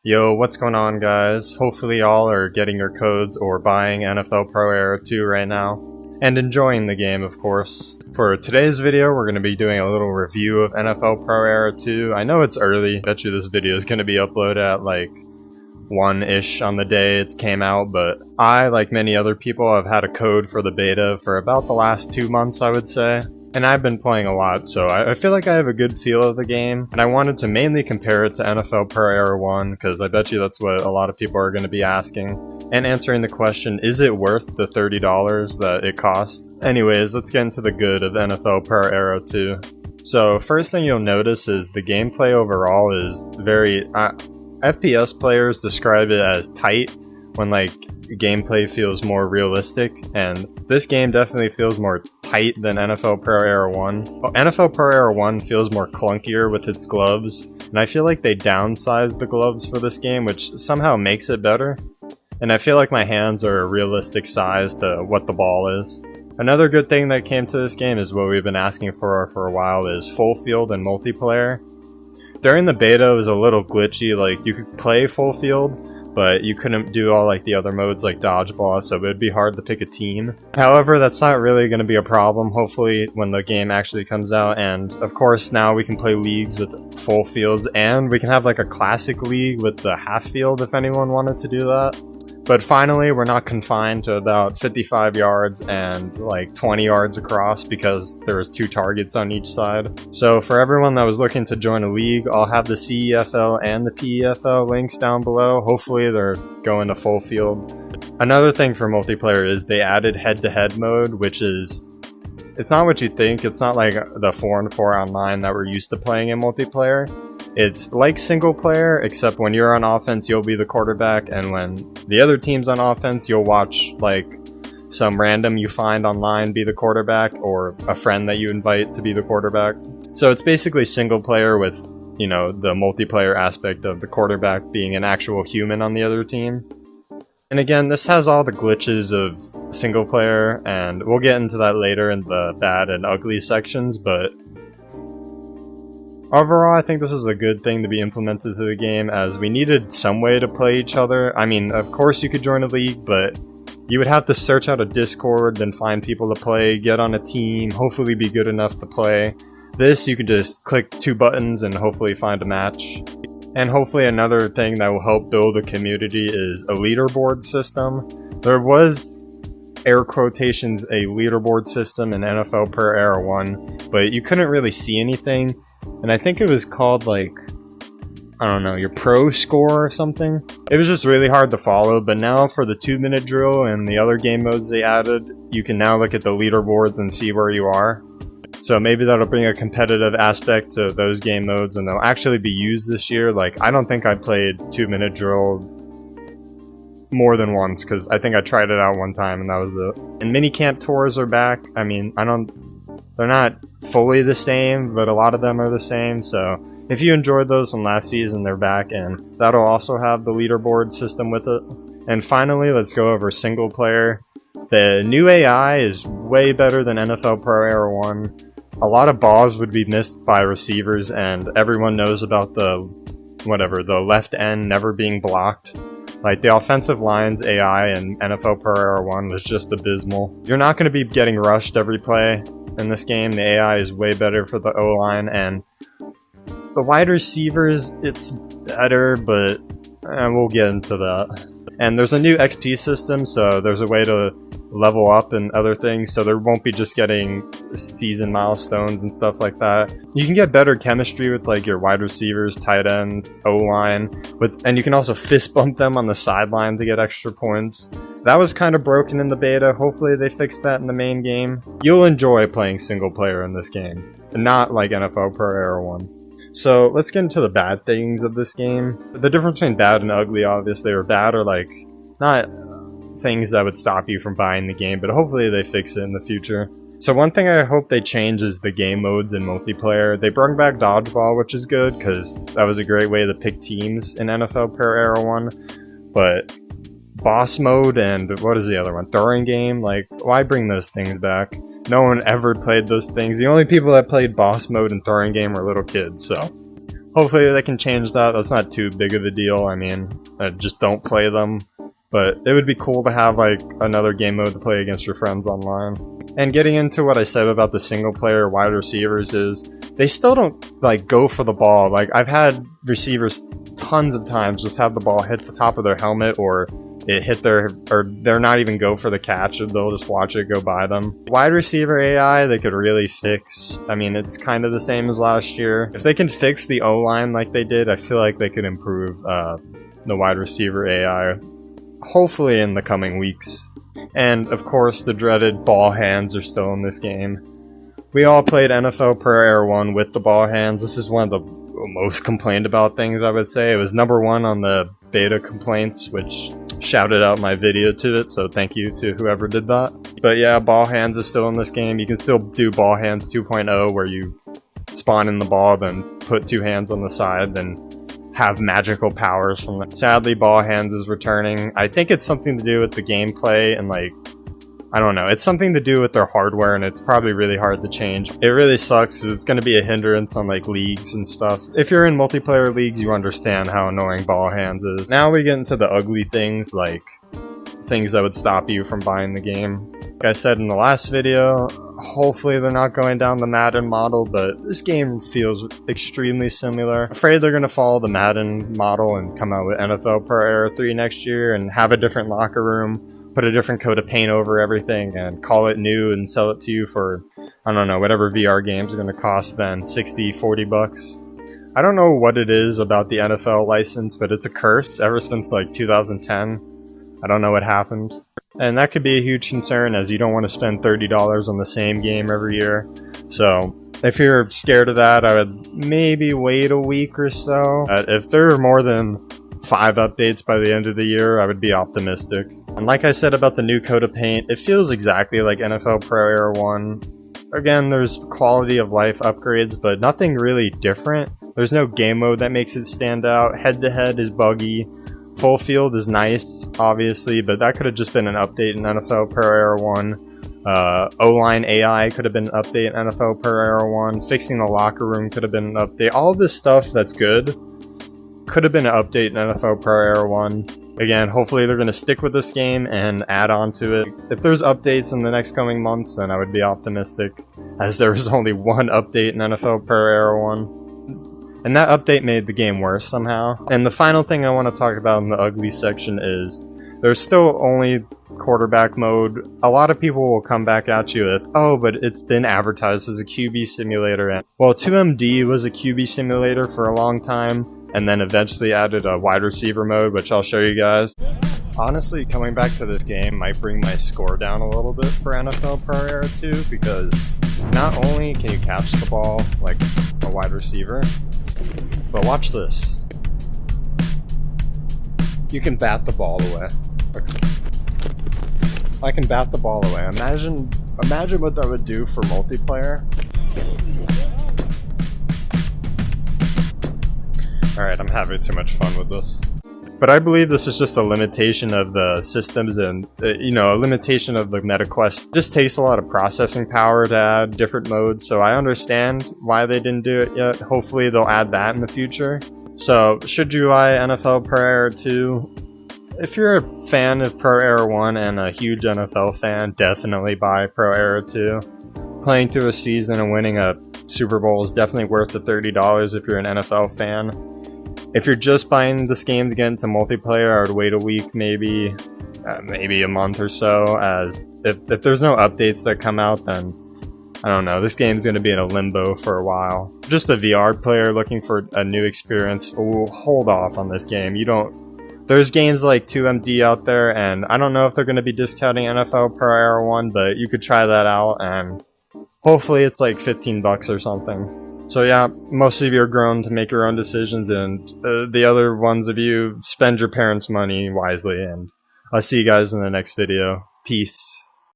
Yo, what's going on, guys? Hopefully y'all are getting your codes or buying NFL Pro Era 2 right now, and enjoying the game, of course. For today's video, we're going to be doing a little review of NFL Pro Era 2. I know it's early, bet you this video is going to be uploaded at like 1-ish on the day it came out, but I, like many other people, have had a code for the beta for about the last 2 months, I would say. And I've been playing a lot, so I feel like I have a good feel of the game, and I wanted to mainly compare it to NFL Pro Era 1, because I bet you that's what a lot of people are going to be asking, and answering the question, is it worth the $30 that it costs? Anyways, let's get into the good of NFL Pro Era 2. So, first thing you'll notice is the gameplay overall is very... FPS players describe it as tight, when like gameplay feels more realistic, and this game definitely feels more tight than NFL Pro Era 1. NFL Pro Era 1 feels more clunkier with its gloves, and I feel like they downsized the gloves for this game, which somehow makes it better. And I feel like my hands are a realistic size to what the ball is. Another good thing that came to this game is what we've been asking for a while, is full field and multiplayer. During the beta it was a little glitchy, like you could play full field, but you couldn't do all like the other modes like dodgeball, so it would be hard to pick a team. However, that's not really going to be a problem, hopefully, when the game actually comes out, and of course now we can play leagues with full fields, and we can have like a classic league with the half field if anyone wanted to do that. But finally, we're not confined to about 55 yards and like 20 yards across because there was 2 targets on each side. So for everyone that was looking to join a league, I'll have the CEFL and the PEFL links down below. Hopefully they're going to full field. Another thing for multiplayer is they added head-to-head mode, which is... it's not what you think. It's not like the 4-on-4 online that we're used to playing in multiplayer. It's like single player, except when you're on offense, you'll be the quarterback, and when the other team's on offense, you'll watch like some random you find online be the quarterback, or a friend that you invite to be the quarterback. So it's basically single player with, you know, the multiplayer aspect of the quarterback being an actual human on the other team. And again, this has all the glitches of single player, and we'll get into that later in the bad and ugly sections, but overall, I think this is a good thing to be implemented to the game, as we needed some way to play each other. I mean, of course you could join a league, but you would have to search out a Discord, then find people to play, get on a team, hopefully be good enough to play. This, you could just click 2 buttons and hopefully find a match. And hopefully another thing that will help build a community is a leaderboard system. There was, air quotations, a leaderboard system in NFL Pro Era 1, but you couldn't really see anything. And I think it was called, like, I don't know, your pro score or something. It was just really hard to follow, but now for the 2-minute drill and the other game modes they added, you can now look at the leaderboards and see where you are. So maybe that'll bring a competitive aspect to those game modes, and they'll actually be used this year. Like, I don't think I played 2-minute drill more than once, because I think I tried it out one time and that was it. And minicamp tours are back. I mean, they're not fully the same, but a lot of them are the same, so if you enjoyed those from last season, they're back, and that'll also have the leaderboard system with it. And finally, let's go over single player. The new AI is way better than NFL Pro Era 1. A lot of balls would be missed by receivers, and everyone knows about the left end never being blocked. Like, the offensive line's AI in NFL Pro Era 1 was just abysmal. You're not going to be getting rushed every play in this game. The AI is way better for the O-line, and the wide receivers, it's better, but we'll get into that. And there's a new XP system, so there's a way to level up and other things, so there won't be just getting season milestones and stuff like that. You can get better chemistry with like your wide receivers, tight ends, O-line, and you can also fist bump them on the sideline to get extra points. That was kind of broken in the beta. Hopefully they fix that in the main game. You'll enjoy playing single player in this game, and not like NFL Pro Era 1. So let's get into the bad things of this game. The difference between bad and ugly, obviously, or bad are like not things that would stop you from buying the game, but hopefully they fix it in the future. So one thing I hope they change is the game modes in multiplayer. They brought back dodgeball, which is good, because that was a great way to pick teams in NFL Pro Era 1. But boss mode and what is the other one? Throwing game? Like, why bring those things back? No one ever played those things. The only people that played boss mode and throwing game were little kids, so Hopefully they can change that. That's not too big of a deal. I mean, just don't play them. But it would be cool to have like another game mode to play against your friends online. And getting into what I said about the single player wide receivers is they still don't like go for the ball. Like I've had receivers tons of times just have the ball hit the top of their helmet, or it hit their, or they're not even go for the catch, they'll just watch it go by them. Wide receiver AI, they could really fix. I mean, it's kind of the same as last year. If they can fix the O-line like they did, I feel like they could improve the wide receiver AI, hopefully in the coming weeks. And of course, the dreaded ball hands are still in this game. We all played NFL Per Air 1 with the ball hands. This is one of the most complained about things, I would say. It was #1 on the beta complaints, which shouted out my video to it, so thank you to whoever did that. But yeah, ball hands is still in this game. You can still do ball hands 2.0 where you spawn in the ball, then put 2 hands on the side, then have magical powers from that. Sadly, ball hands is returning. I think it's something to do with the gameplay and like, I don't know, it's something to do with their hardware, and it's probably really hard to change. It really sucks because it's going to be a hindrance on like leagues and stuff. If you're in multiplayer leagues, you understand how annoying ball hands is. Now we get into the ugly things, like things that would stop you from buying the game. Like I said in the last video, hopefully they're not going down the Madden model, but this game feels extremely similar. Afraid they're going to follow the Madden model and come out with NFL Per Era 3 next year and have a different locker room, put a different coat of paint over everything, and call it new and sell it to you for, I don't know, whatever VR games are going to cost then, 60, 40 bucks. I don't know what it is about the NFL license, but it's a curse ever since like 2010. I don't know what happened. And that could be a huge concern, as you don't want to spend $30 on the same game every year. So if you're scared of that, I would maybe wait a week or so. If there are more than 5 updates by the end of the year, I would be optimistic. And like I said about the new coat of paint, it feels exactly like NFL Pro Era 1. Again, there's quality of life upgrades, but nothing really different. There's no game mode that makes it stand out. Head-to-head is buggy. Full field is nice, obviously, but that could have just been an update in NFL Pro Era 1. O-line AI could have been an update in NFL Pro Era 1. Fixing the locker room could have been an update. All of this stuff that's good could have been an update in NFL Pro Era 1. Again, hopefully they're going to stick with this game and add on to it. If there's updates in the next coming months, then I would be optimistic, as there was only one update in NFL Pro Era 1. And that update made the game worse somehow. And the final thing I want to talk about in the ugly section is there's still only quarterback mode. A lot of people will come back at you with, oh, but it's been advertised as a QB simulator. And well, 2MD was a QB simulator for a long time, and then eventually added a wide receiver mode, which I'll show you guys. Honestly, coming back to this game might bring my score down a little bit for NFL Pro Era 2, because not only can you catch the ball like a wide receiver, but watch this. You can bat the ball away. I can bat the ball away. Imagine what that would do for multiplayer. Alright, I'm having too much fun with this. But I believe this is just a limitation of the systems and, a limitation of the MetaQuest. It just takes a lot of processing power to add different modes, so I understand why they didn't do it yet. Hopefully they'll add that in the future. So, should you buy NFL Pro Era 2? If you're a fan of Pro Era 1 and a huge NFL fan, definitely buy Pro Era 2. Playing through a season and winning a Super Bowl is definitely worth the $30 if you're an NFL fan. If you're just buying this game to get into multiplayer, I would wait a week, maybe a month or so, as if there's no updates that come out, then I don't know, this game's going to be in a limbo for a while. Just a VR player looking for a new experience, hold off on this game. There's games like 2MD out there, and I don't know if they're going to be discounting NFL Pro Era 1, but you could try that out, and hopefully it's like 15 bucks or something. So yeah, most of you are grown to make your own decisions, and the other ones of you spend your parents' money wisely, and I'll see you guys in the next video. Peace.